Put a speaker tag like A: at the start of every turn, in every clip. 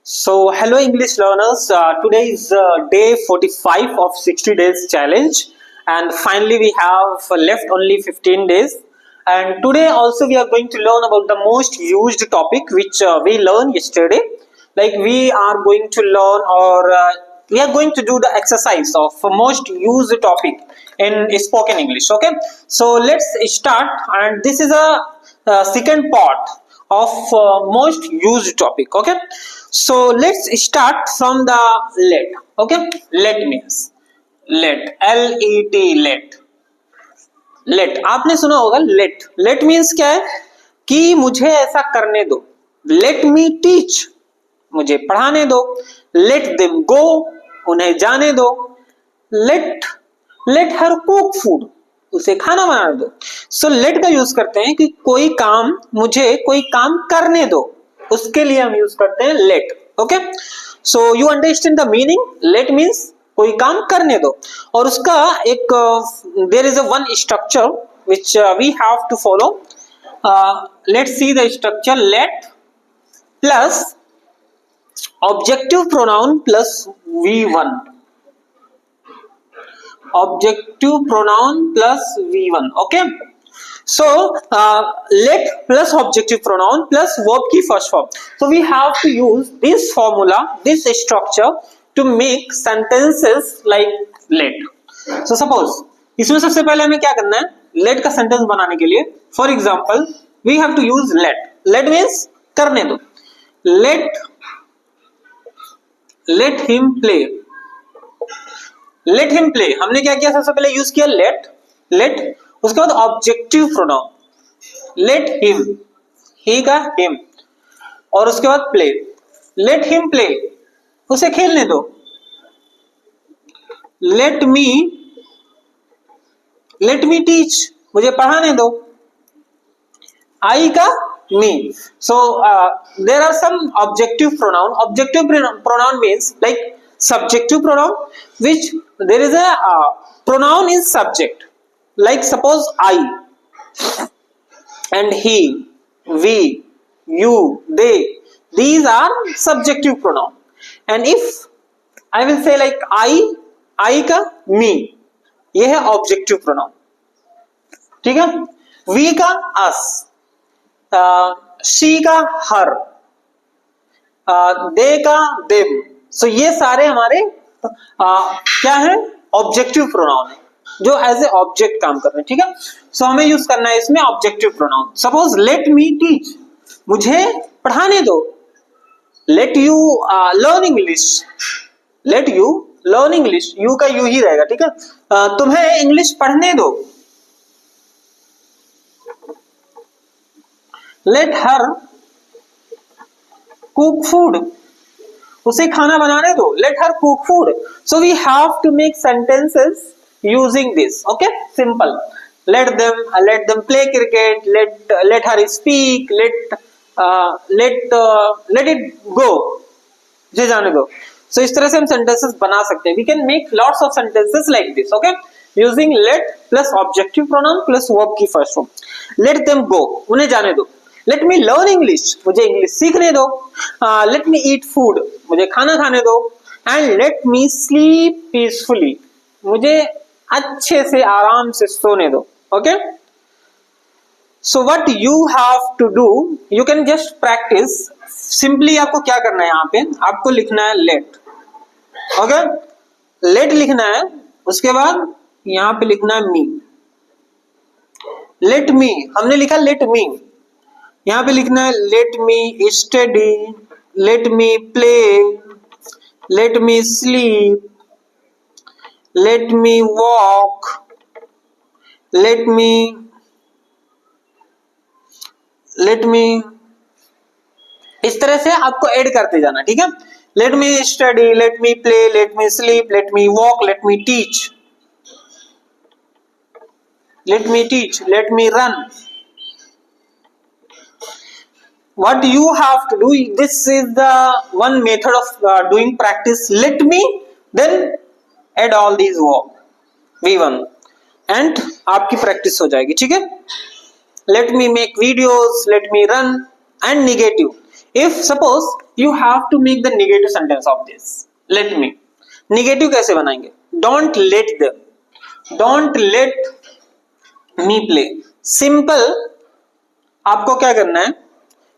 A: So, hello English learners. Today is day 45 of 60 days challenge, and finally we have left only 15 days. And today also we are going to learn about the most used topic which we learned yesterday. Like we are going to learn we are going to do the exercise of most used topic in spoken English. Okay, so let's start. And this is a second part of most used topic. Okay, so let's start from the let. Okay, let means let, let, let आपने सुना होगा let. Let means क्या है कि मुझे ऐसा करने दो. Let me teach, मुझे पढ़ाने दो. Let them go, उन्हें जाने दो. let her cook food, उसे खाना बनाने दो. सो let का यूज करते हैं कि कोई काम, मुझे कोई काम करने दो, उसके लिए हम यूज करते हैं let. Okay, so you understand the meaning. let means कोई काम करने दो, और उसका एक there is a one structure which we have to follow. Let's see the structure. let plus objective pronoun plus V1. Objective pronoun plus V1. Okay, so let plus objective pronoun plus verb की first form. So we have to use this formula, this structure to make sentences like let. So suppose इसमें सबसे पहले हमें क्या करना है, let का sentence बनाने के लिए. For example, we have to use let. Let means करने दो. Let him play. Let him play, हमने क्या किया, सबसे पहले यूज किया लेट, उसके बाद ऑब्जेक्टिव प्रोनाउन लेट हिम, ही का हिम, और उसके बाद प्ले. लेट हिम प्ले, उसे खेलने दो. लेट मी टीच, मुझे पढ़ाने दो. आई का me. So there are some objective pronoun. Objective pronoun means like subjective pronoun which there is a pronoun is subject, like suppose I and he, we, you, they, these are subjective pronoun. And if I will say like I का me, ये है objective pronoun. ठीक है. we का us, she का her, they का them. सो ये सारे हमारे क्या है, ऑब्जेक्टिव प्रोनाउन है, जो एज ए ऑब्जेक्ट काम कर रहे हैं. ठीक है. सो हमें यूज करना है इसमें objective pronoun. Suppose let me teach, मुझे पढ़ाने दो. Let you learn English, let you learn English, you का यू ही रहेगा. ठीक है. तुम्हें इंग्लिश पढ़ने दो. लेट हर कुक फूड, उसे खाना बनाने दो. Let her cook food. So we have to make sentences using this. Okay, simple. Let them play cricket. Let her speak. Let it go, मुझे जाने दो. सो इस तरह से हम सेंटेंसेस बना सकते हैं. We can make lots of sentences like this. Okay, using let plus objective pronoun plus verb की first form. Let them go, उन्हें जाने दो. लेट मी लर्न इंग्लिश, मुझे इंग्लिश सीखने दो. लेट मी ईट फूड, मुझे खाना खाने दो. And let me sleep peacefully, मुझे अच्छे से आराम से सोने दो. Okay, so what you have to do, you can just practice. Simply आपको क्या करना है, यहाँ पे आपको लिखना है लेट. ओके, लेट लिखना है. उसके बाद यहाँ पे लिखना है मी. लेट मी, हमने लिखा लेट मी. यहाँ पे लिखना है let me study, let me play, late me sleep, let me walk, let me. इस तरह से आपको ऐड करते जाना. ठीक है. Let me study, let me play, late me sleep, let me walk, let me teach, let me run. What you have to do, this is the one method of doing practice. Let me, then add all these V1 and आपकी practice हो जाएगी. ठीक है. Let me make videos, let me run, and negative. If suppose you have to make the negative sentence of this, let me, negative कैसे बनाएंगे? Don't let them, don't let me play. Simple आपको क्या करना है,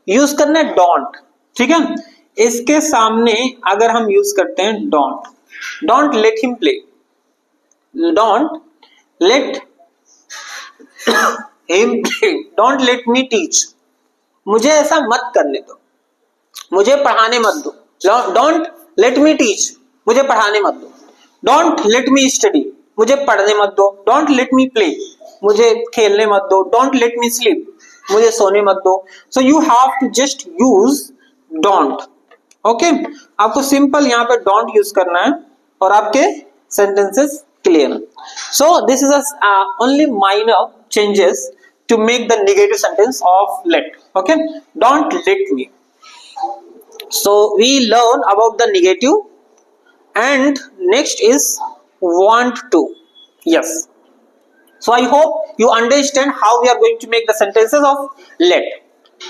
A: use करना है don't, ठीक है। इसके सामने अगर हम यूज करते हैं don't, don't let him play, don't let him play, don't let me teach, मुझे ऐसा मत करने दो, मुझे पढ़ाने मत दो, डोंट लेट मी टीच, मुझे पढ़ाने मत दो, डोंट लेट मी स्टडी, मुझे पढ़ने मत दो, डोंट लेट मी प्ले, मुझे खेलने मत दो, डोंट लेट मी स्लीप, मुझे सोने मत दो। So you have to just use don't, okay. आपको सिंपल यहाँ पे डोंट यूज करना है और आपके sentences clear. So this is only minor changes to make the negative sentence of let, okay, don't let me. So we learn about the negative, and next is want to. Yes, so I hope you understand how we are going to make the sentences of let.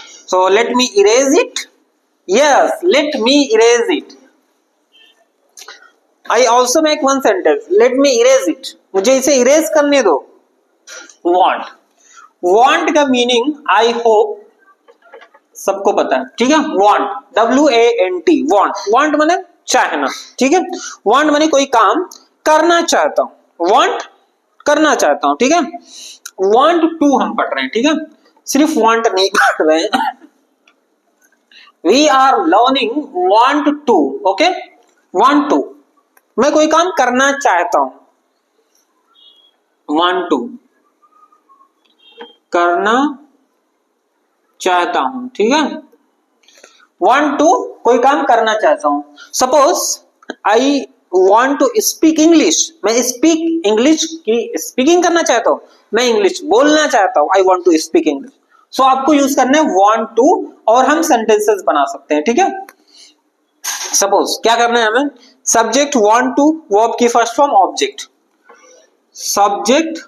A: So let me erase it. Yes, let me erase it. I also make one sentence, let me erase it, मुझे इसे erase करने दो। want, want का meaning I hope सबको पता है, ठीक है। want, WANT, want, want माने चाहना, ठीक है। want माने कोई काम करना चाहता हूं, want करना चाहता हूं, ठीक है। want to हम पढ़ रहे हैं, ठीक है, सिर्फ want नहीं पढ़ रहे हैं। we are learning want to, okay, want to, मैं कोई काम करना चाहता हूं, want to, करना चाहता हूं, ठीक है। want to कोई काम करना चाहता हूं। Suppose I want to speak English, मैं speak English की स्पीकिंग करना चाहता हूं, मैं इंग्लिश बोलना चाहता हूं, I want to speak English। सो आपको यूज करना है want to और हम सेंटेंसेस बना सकते हैं, ठीक है। सपोज क्या करना है हमें, सब्जेक्ट want to, वर्ब की first form object, subject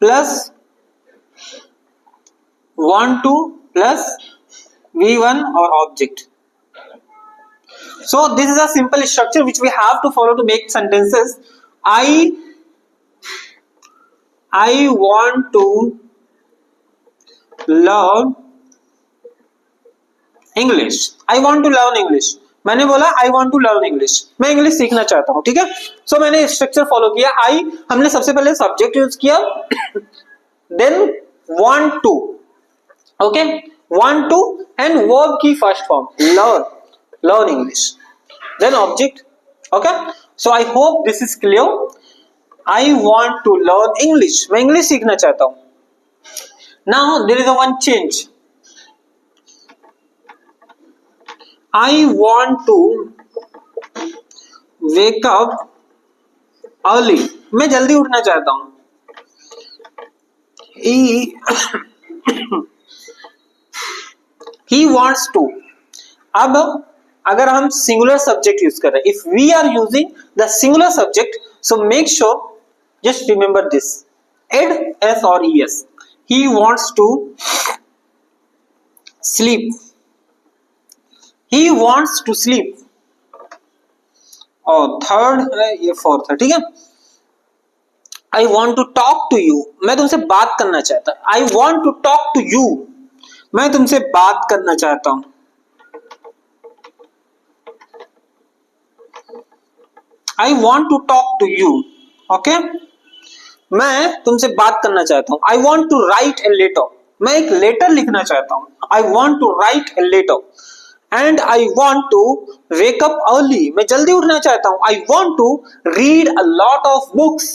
A: plus want to plus V1 और object. So this is a simple structure which we have to follow to make sentences. I want to learn English. I want to learn English. मैंने बोला I want to learn English, मैं English सीखना चाहता हूँ, ठीक है। सो मैंने structure follow किया, I हमने सबसे पहले सब्जेक्ट यूज किया, then want to, okay, want to and verb की first form learn English, then object, okay. So I hope this is clear. I want to learn English, मैं English सीखना चाहता हूँ। Now there is a one change. I want to wake up early, मैं जल्दी उठना चाहता हूं। He wants to। अब अगर हम सिंगुलर सब्जेक्ट यूज कर रहे हैं, if we are using the singular subject, so make sure just remember this, add S और ES। He wants to sleep, he wants to sleep, और थर्ड है ये, फोर्थ है, ठीक है। I want to talk to you, मैं तुमसे बात करना चाहता हूं। I want to talk to you, मैं तुमसे बात करना चाहता हूं। I want to talk to you, okay, मैं तुमसे बात करना चाहता हूं। I want to write a letter, मैं एक लेटर लिखना चाहता हूं। I want to write a letter and I want to wake up early, मैं जल्दी उठना चाहता हूं। I want to read a lot of books,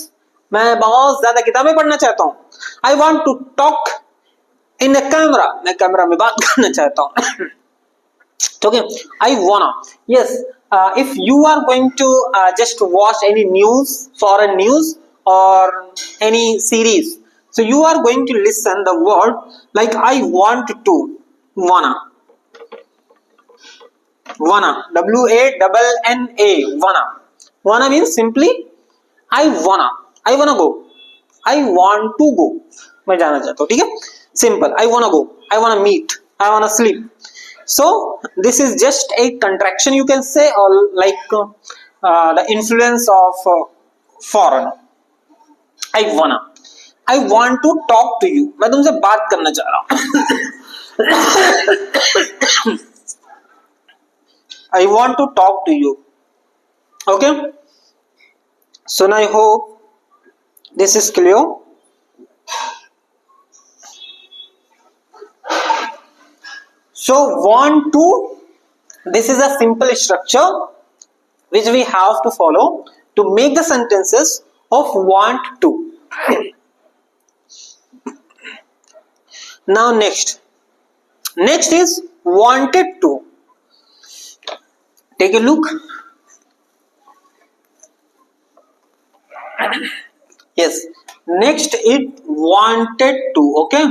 A: मैं बहुत ज्यादा किताबें पढ़ना चाहता हूं। I want to talk in a camera, मैं कैमरा में बात करना चाहता हूं। Okay, I wanna, yes, if you are going to just watch any news, foreign news or any series, so you are going to listen the word like I want to, wanna, WANNA, wanna means simply I wanna go, I want to go, मैं जाना चाहता हूँ, ठीक है। Simple, I wanna go, I wanna meet, I want to sleep. So this is just a contraction, you can say, or like the influence of foreign. I want to talk to you. मैं तुमसे बात करना चाह रहा हूँ. I want to talk to you. Okay. So now I hope this is clear. So want to, this is a simple structure which we have to follow to make the sentences of want to. Now next is wanted to. Take a look. Yes, next is wanted to. Okay,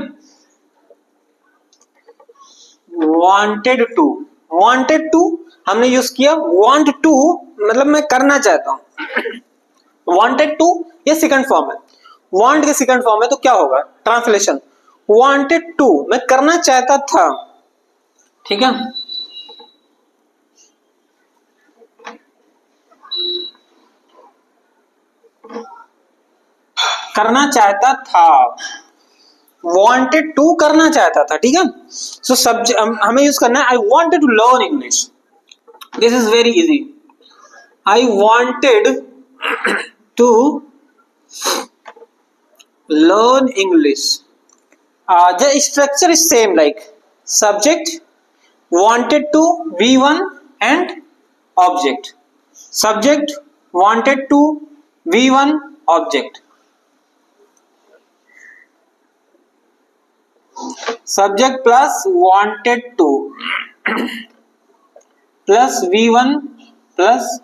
A: wanted to हमने use किया. want to मतलब मैं करना चाहता हूं. wanted to ये second form है. want के सेकंड फॉर्म है तो क्या होगा? ट्रांसलेशन. wanted to मैं करना चाहता था. ठीक है. करना चाहता था. wanted to करना चाहता था. ठीक है. सो सब्जेक्ट हमें यूज करना है. I wanted to learn English. This is very easy. I wanted to learn English. The structure is same, like subject, wanted to, V1 and object. Subject, wanted to, V1, object. Subject plus wanted to plus V1 plus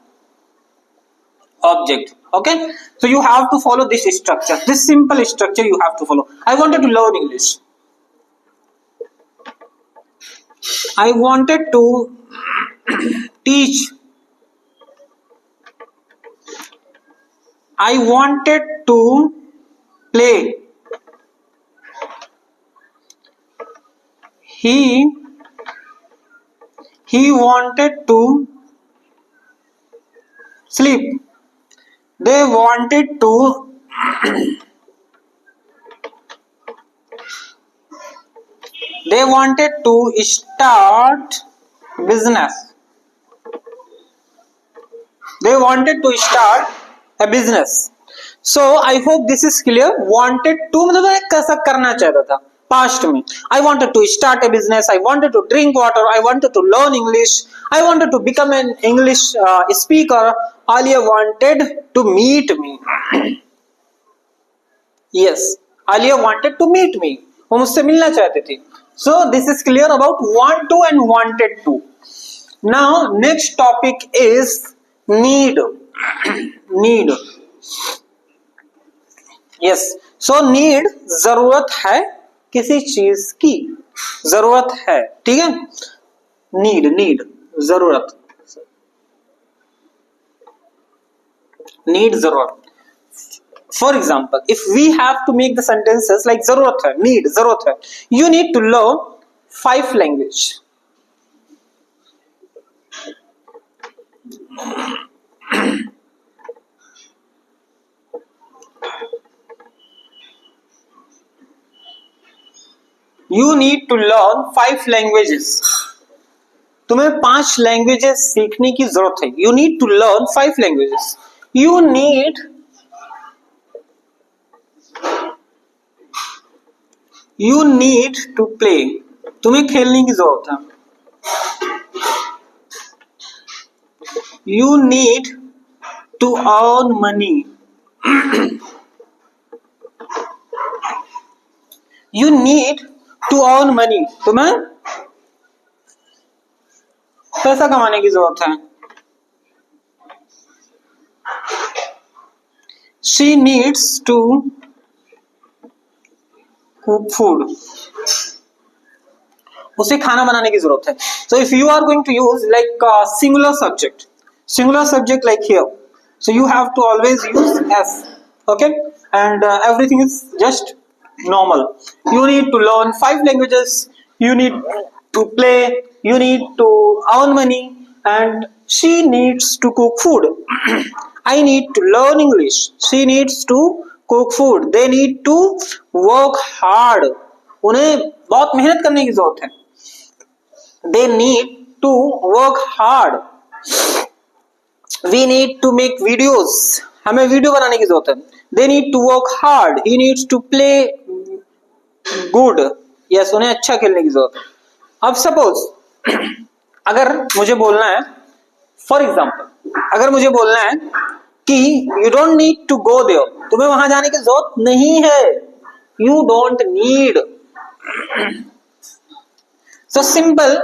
A: object. Okay, so you have to follow this structure, this simple structure you have to follow. I wanted to learn English. I wanted to teach. I wanted to play. He wanted to sleep. They wanted to start business. They wanted to start a business. So I hope this is clear. Wanted to मतलब कैसा करना चाहता था past में. I wanted to start a business. I wanted to drink water. I wanted to learn English. I wanted to become an English speaker. Alia wanted to meet me. Yes, Alia wanted to meet me. वो मुझसे मिलना चाहते थे. So this is clear about want to and wanted to. Now next topic is need. Need. Yes. So need जरूरत है, किसी चीज की जरूरत है. ठीक है. नीड जरूरत. नीड जरूरत. For example, if we have to make the sentences like जरूरत है, नीड जरूरत है, you need to learn 5 language. You need to learn 5 languages. तुम्हें 5 लैंग्वेजेस सीखने की जरूरत है. You need to learn 5 languages. You need to play. तुम्हें खेलने की जरूरत है. You need to earn money. You need to earn money. तुम्हें पैसा कमाने की जरूरत है. She needs to cook food. उसे खाना बनाने की जरूरत है. So if you are going to use like singular subject like here, so you have to always use S. Okay, and everything is just normal. You need to learn 5 languages. you need to play, you need to earn money, and she needs to cook food. I need to learn English, she needs to cook food. They need to work hard, उन्हें बहुत मेहनत करने की जरूरत है. They need to work hard. We need to make videos, हमें video बनाने की जरूरत है. They need to work hard, he needs to play good. Yes, उन्हें अच्छा खेलने की जरूरत है. अब सपोज अगर मुझे बोलना है, फॉर एग्जाम्पल अगर मुझे बोलना है कि you don't need to go there, तुम्हें वहां जाने की जरूरत नहीं है. You don't need. So simple,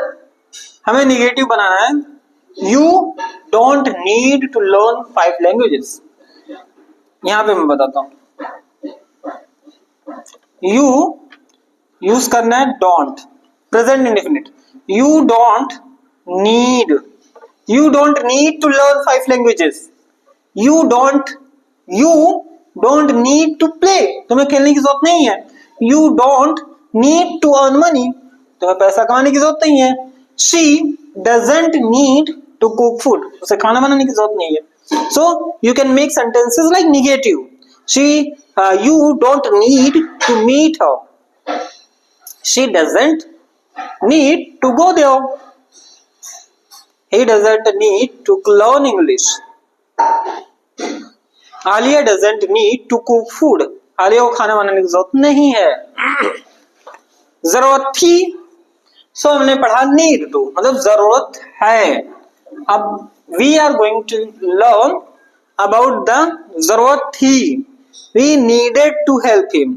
A: हमें निगेटिव बनाना है. You don't need to learn 5 languages. यहां पे मैं बताता हूं, यू यूज करना है don't, present indefinite. You don't need, you don't need to learn 5 languages. You don't need to play, तुम्हें खेलने की जरूरत नहीं है. You don't need to earn money, तुम्हें पैसा कमाने की जरूरत नहीं है. She doesn't need to cook food, उसे खाना बनाने की जरूरत नहीं है. So you can make sentences like negative. You don't need to meet her. She doesn't need to go there. He doesn't need to learn English. Alia doesn't need to cook food. Alia को खाना बनाने की जरूरत नहीं है. जरूरत थी, सो हमने पढ़ा need to, मतलब जरूरत है. अब we are going to learn about the जरूरत थी. we needed to help him.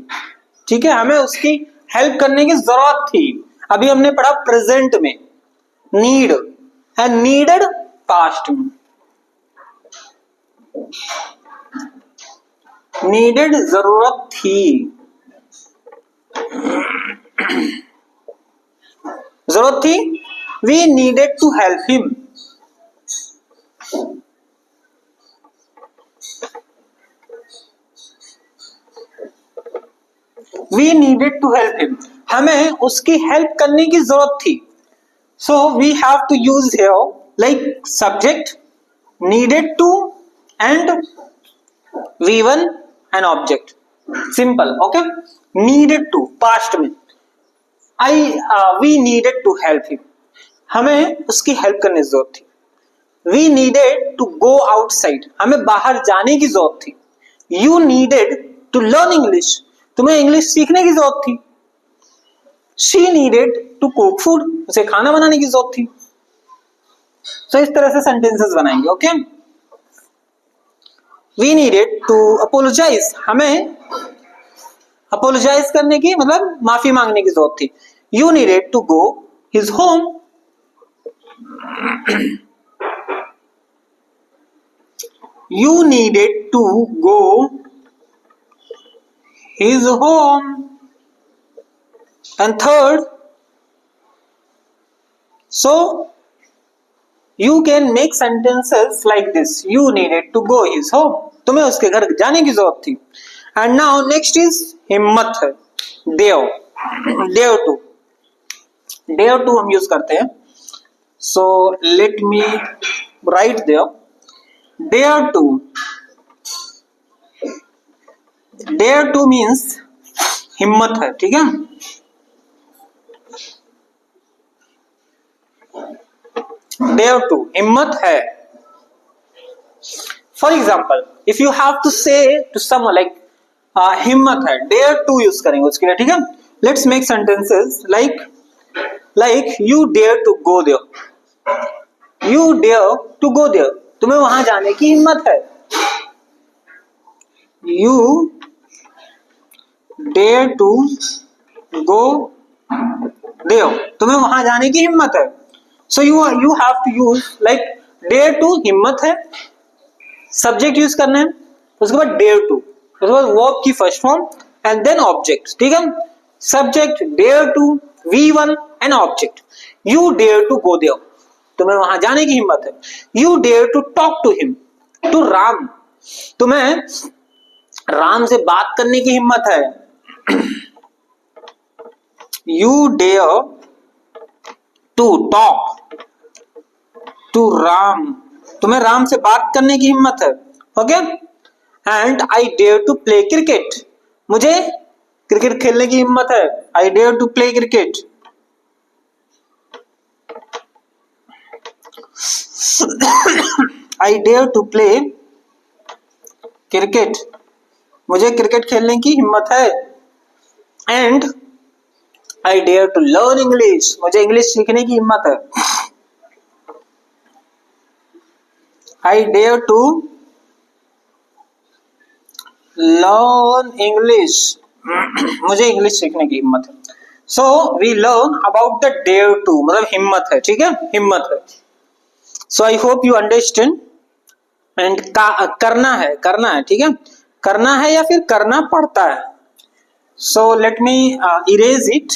A: ठीक है, हमें उसकी हेल्प करने की जरूरत थी. अभी हमने पढ़ा प्रेजेंट में नीड एंड नीडेड पास्ट में. नीडेड जरूरत थी, जरूरत थी. we needed to help him. We needed to help him. हमें उसकी हेल्प करने की जरूरत थी. So we have to use here like subject, needed to, and V1 and object. Simple, okay? Needed to past में we needed to help him. हमें उसकी help करने की जरूरत थी. We needed to go outside. हमें बाहर जाने की जरूरत थी. You needed to learn English. तुम्हें इंग्लिश सीखने की जरूरत थी. She needed to cook food. उसे खाना बनाने की जरूरत थी. तो इस तरह से सेंटेंसेस बनाएंगे. Okay, We needed to apologize. हमें अपोलोजाइज करने की मतलब माफी मांगने की जरूरत थी. You needed to go his home. You needed to go his home. And third, so you can make sentences like this. You needed to go his home. तुम्हें उसके घर जाने की जरूरत थी. And now next is हिम्मत है. dare, dare to, dare to हम यूज करते हैं. So let me write there. Dare to, dare to means हिम्मत है. ठीक है, dare to हिम्मत है. For example, if you have to say to someone like हिम्मत है, dare to यूज करेंगे उसके लिए. ठीक है, let's make sentences like you dare to go there. You dare to go there. तुम्हें वहां जाने की हिम्मत है. You dare to go there. तुम्हें वहां जाने की हिम्मत है. So you have to use like dare to हिम्मत है, सब्जेक्ट यूज करना है, उसके बाद dare to, उसके बाद वर्ब की first form and then object. ठीक है, subject dare to, V1 and object. You dare to go there. तुम्हें वहां जाने की हिम्मत है. You dare to talk to him, to Ram. तुम्हें राम से बात करने की हिम्मत है. You dare to talk to Ram, तुम्हें राम से बात करने की हिम्मत है। Okay, and I dare to play cricket, मुझे क्रिकेट खेलने की हिम्मत है। I dare to play cricket. I dare to play cricket, मुझे क्रिकेट खेलने की हिम्मत है। And I dare to learn English, मुझे इंग्लिश सीखने की हिम्मत है। I dare to learn English, मुझे इंग्लिश सीखने की हिम्मत है। So we learn about the dare to, मतलब हिम्मत है, ठीक है, हिम्मत है। So I hope you understand. And करना है, करना है, ठीक है, करना है या फिर करना पड़ता है। So let me erase it,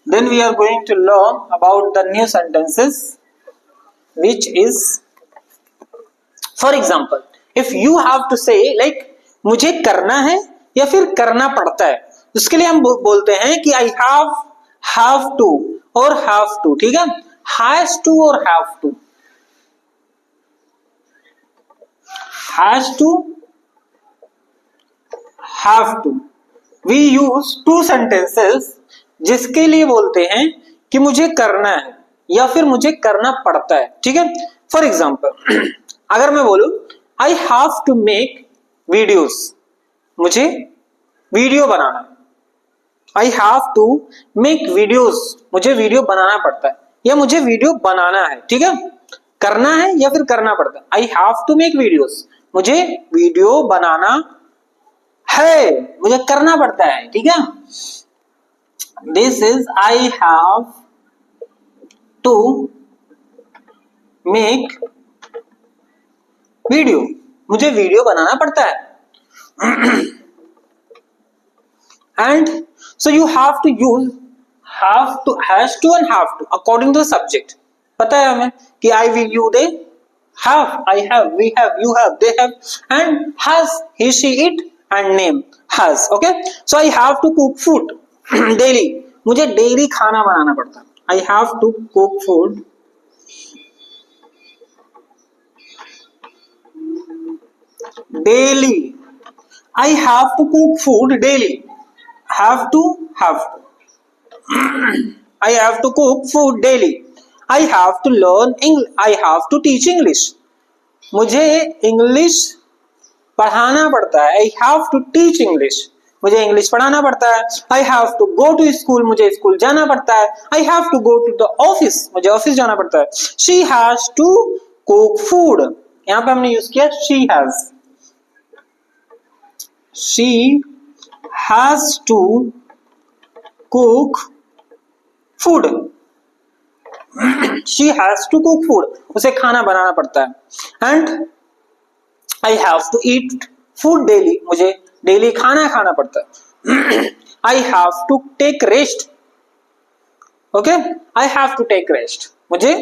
A: then we are going to learn about the new sentences which is, for example, if you have to say like मुझे करना है या फिर करना पड़ता है, उसके लिए हम बोलते हैं कि I have to और have to, ठीक है, has to और have to, has to have to। we use two sentences जिसके लिए बोलते हैं कि मुझे करना है या फिर मुझे करना पड़ता है, ठीक है। फॉर एग्जाम्पल, अगर मैं बोलूं I have to make videos, मुझे वीडियो बनाना है। I have to make videos, मुझे वीडियो बनाना पड़ता है या मुझे वीडियो बनाना है, ठीक है, करना है या फिर करना पड़ता है। I have to make videos, मुझे वीडियो बनाना है, मुझे करना पड़ता है, ठीक है। This is I have to make video, मुझे वीडियो बनाना पड़ता है। And so you have to use have to, has to and have to according to the subject. पता है हमें कि I, we, you, they, have, I have, we have, you have, they have, and has, he, she, it, and name has. Okay, so I have to cook food daily, मुझे daily खाना बनाना पड़ता है। I have to cook food daily, I have to cook food daily, have to I have to cook food daily, I have to learn English, I have to teach English, मुझे English पढ़ाना पड़ता है। I have to teach English, मुझे English पढ़ाना पड़ता है। I have to go to school, मुझे school जाना पड़ता है। I have to go to the office, मुझे ऑफिस जाना पड़ता है। She has to cook food, यहाँ पे हमने यूज किया she has, she has to cook food, she has to cook food, उसे खाना बनाना पड़ता है। And I have to eat food daily, मुझे डेली खाना खाना पड़ता है। I have to take rest, okay, I have to take rest, मुझे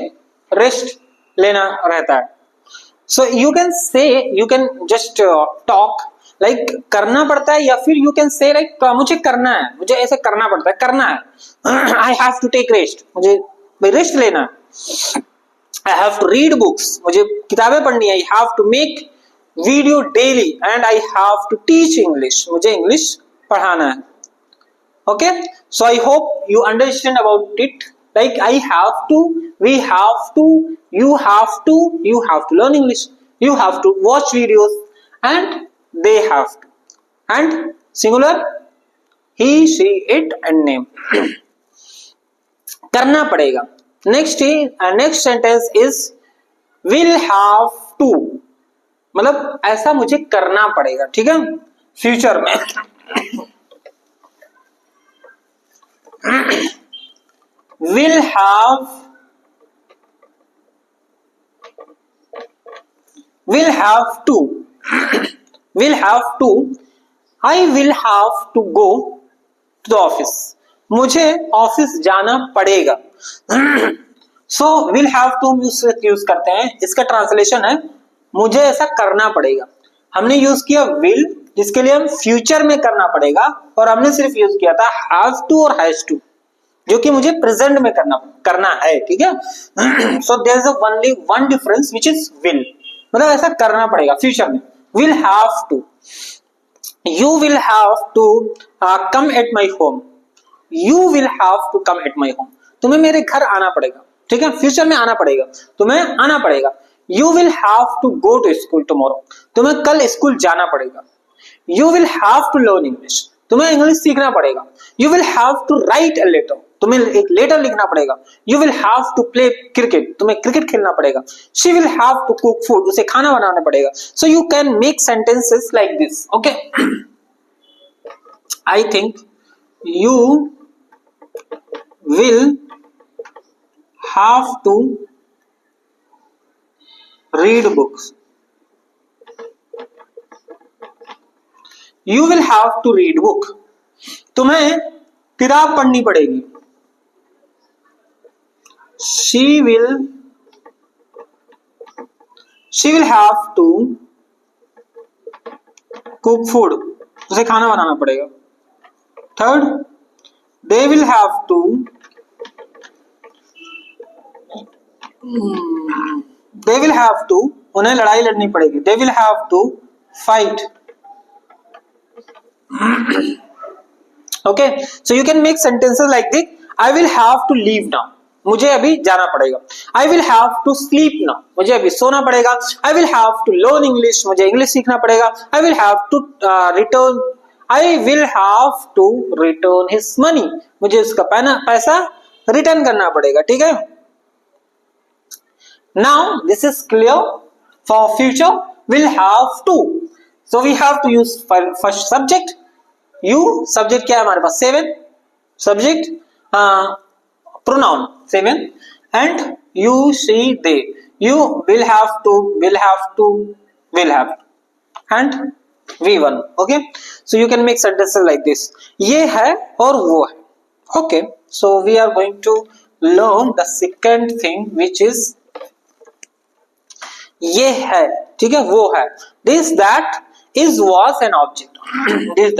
A: रेस्ट लेना रहता है। So you can say, you can just talk like करना पड़ता है, या फिर यू कैन से लाइक मुझे करना है, मुझे ऐसे करना पड़ता है, करना है। I have to take rest, मुझे रेस्ट लेना। I have to read books, मुझे किताबें पढ़नी है। I have to make video daily and I have to teach English, मुझे इंग्लिश पढ़ाना है। Okay, so I hope you understand about it. Like I have to, we have to, you have to learn English, you have to watch videos, and they have to, and singular he, she, it, and name। करना पड़ेगा। Next sentence is will have to, मतलब ऐसा मुझे करना पड़ेगा, ठीक है, future में। will have to, will have to, I will have to go to the office, मुझे ऑफिस जाना पड़ेगा। So will have to use करते हैं, इसका ट्रांसलेशन है मुझे ऐसा करना पड़ेगा। हमने यूज किया विल, जिसके लिए हम फ्यूचर में करना पड़ेगा, और हमने सिर्फ यूज किया था हैव टू और हैज टू। जो कि मुझे प्रेजेंट में करना है, ठीक है। So there is only one difference which is will, मतलब ऐसा करना पड़ेगा फ्यूचर में। Will have to, you will have to come at my home, you will have to come at my home, तुम्हें मेरे घर आना पड़ेगा, ठीक है, फ्यूचर में आना पड़ेगा, तुम्हें आना पड़ेगा। You will have to go to school tomorrow, तुम्हें कल स्कूल जाना पड़ेगा। You will have to learn English, तुम्हें इंग्लिश सीखना पड़ेगा। You will have to write a letter, तुम्हें एक लेटर लिखना पड़ेगा। You will have to play cricket, तुम्हें क्रिकेट खेलना पड़ेगा। She will have to cook food, उसे खाना बनाना पड़ेगा। So you can make sentences like this, okay. I think you will have to read books, you will have to read book, तुम्हें किताब पढ़नी पड़ेगी। she will have to cook food, उसे खाना बनाना पड़ेगा। Third, they will have to उन्हें लड़ाई लड़नी पड़ेगी। they will have to fight, okay, so you can make sentences like this. I will have to leave now, मुझे अभी जाना पड़ेगा। I will have to sleep now, मुझे अभी सोना पड़ेगा। I will have to learn English, मुझे English सीखना पड़ेगा। I will have to return his money, मुझे उसका पैसा रिटर्न करना पड़ेगा, ठीक है। Now this is clear. For future will have to, so we have to use first subject. You subject क्या है हमारे पास? 7 subject, pronoun 7, and you, she, they. You will have to, and V1, okay. So you can make sentences like this. ये है और वो है, okay. So we are going to learn the second thing, which is ये है, ठीक है, वो है। This that is was an object, this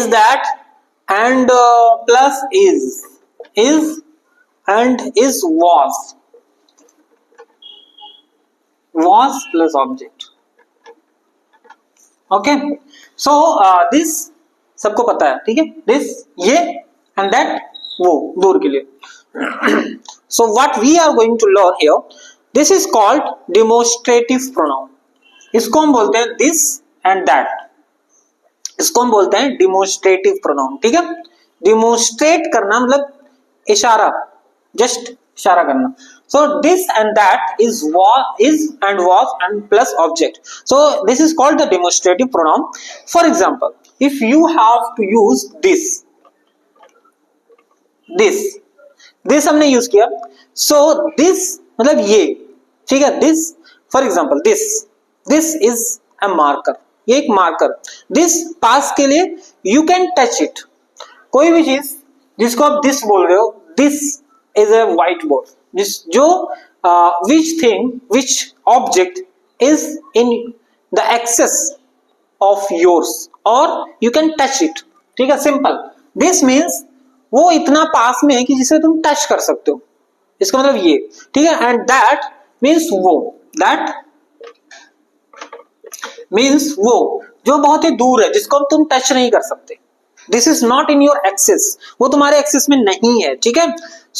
A: that and plus is and is was plus object, okay. So this सबको पता है, ठीक है। दिस ये and that वो दूर के लिए। So what we are going to learn here, this is called demonstrative pronoun. इसको हम बोलते हैं this and that, इसको हम बोलते हैं demonstrative pronoun, ठीक है। demonstrate करना मतलब इशारा, just इशारा करना। So this and that is and was and plus object. So this is called the demonstrative pronoun. For example, if you have to use this हमने यूज किया। सो दिस मतलब ये, ठीक है। This for example this is a marker, ये एक marker. This पास के लिए यू कैन टच इट, कोई भी चीज जिसको आप दिस बोल रहे हो, this is a white board, जो which object is in the access of yours or you can touch it, ठीक है। सिंपल। दिस मीन्स वो इतना पास में है कि जिसे तुम टच कर सकते हो, इसका मतलब ये, ठीक है। एंड दैट मीन्स वो जो बहुत ही दूर है, जिसको तुम टच नहीं कर सकते। This is not in your access, वो तुम्हारे एक्सेस में नहीं है, ठीक है।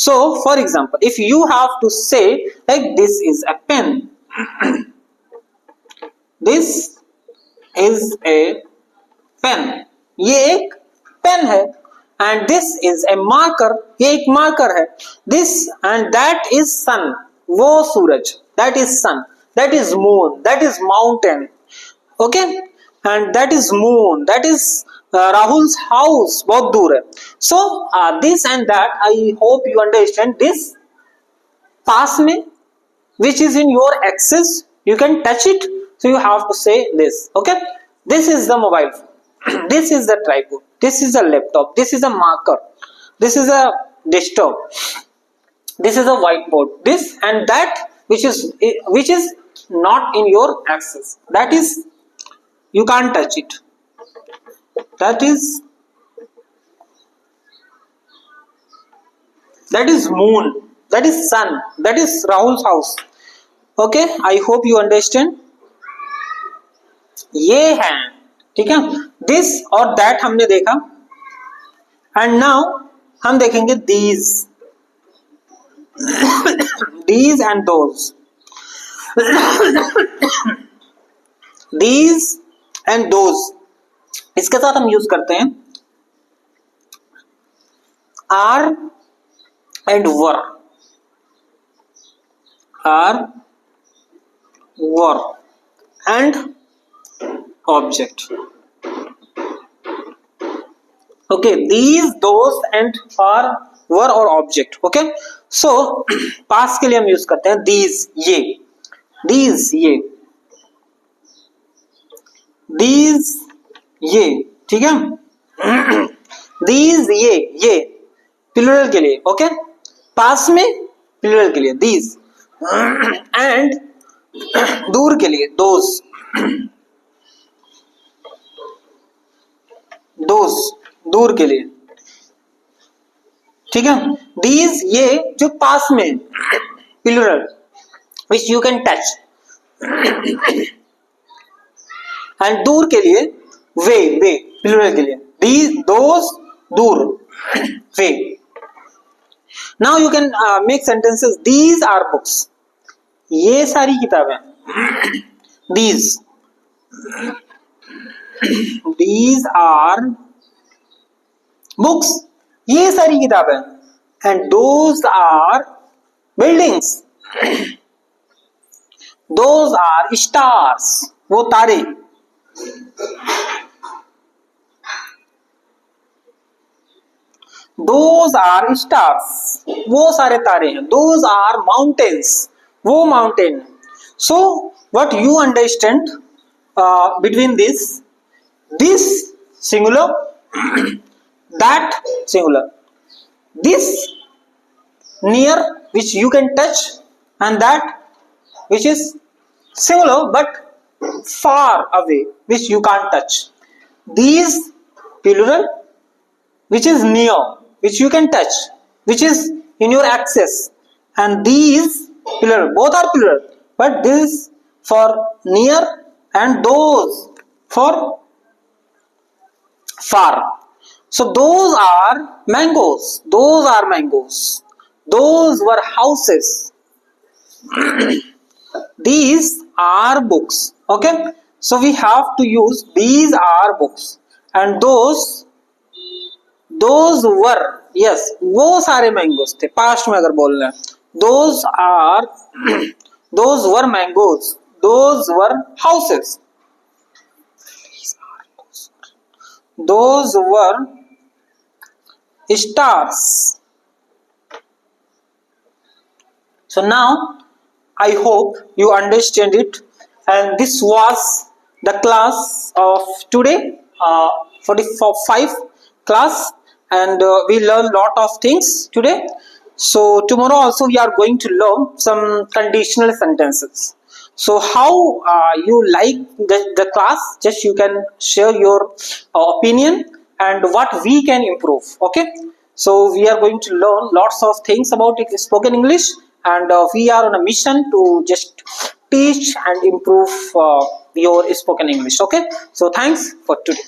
A: So for example, if you have to say like this is a pen, this is a pen, ये एक पेन है। And this is a marker, ये एक मार्कर है। This and that is sun, वो सूरज, that is sun, that is moon, that is mountain, okay. And that is moon, that is Rahul's house, बहुत दूर है। So this and that, I hope you understand. दिस पास में, which is in your access, you can touch it, so you have to say this, okay. This is the mobile phone, this is the tripod, this is a laptop, this is a marker, this is a desktop, this is a whiteboard. This and that which is not in your access, that is you can't touch it. That is moon, that is sun, that is Rahul's house. Okay, I hope you understand. ये है, ठीक है, this और that हमने देखा, and now हम देखेंगे these, these and those, these and those. इसके साथ हम यूज करते हैं are and were, are, were and object. Okay, these, those and are, were और object. Okay, so past के लिए हम यूज करते हैं these, ये, these, ये, these, ये, ठीक है, these, ये प्लूरल के लिए. ओके, पास में प्लूरल के लिए these, एंड दूर के लिए those, those दूर के लिए, ठीक है. these, ये जो पास में plural which you can touch, एंड दूर के लिए वे प्लूरल के लिए these, those, दूर, वे. Now you can make sentences. These are books. ये सारी किताबें. These are books. ये सारी किताबें. And those are buildings. Those are stars. वो तारे. Those are stars. वो सारे तारे हैं. Those are mountains. वो mountain. So what you understand between this singular, that singular, this near which you can touch, and that which is singular but far away which you can't touch. These plural which is near, which you can touch, which is in your access, and these plural, both are plural, but this for near and those for far. So those are mangoes. Those are mangoes. Those were houses. These are books. Okay, so we have to use these are books, and those were, yes, वो सारे mangoes थे. Past में अगर बोल रहे हैं, those are those were mangoes, those were houses, those were stars. So now I hope you understand it, and this was the class of today, 45 class, and we learned lot of things today. So tomorrow also we are going to learn some conditional sentences. So how you like the class, just you can share your opinion and what we can improve. Okay, so we are going to learn lots of things about spoken English, and we are on a mission to just teach and improve your spoken English. Okay, so thanks for today.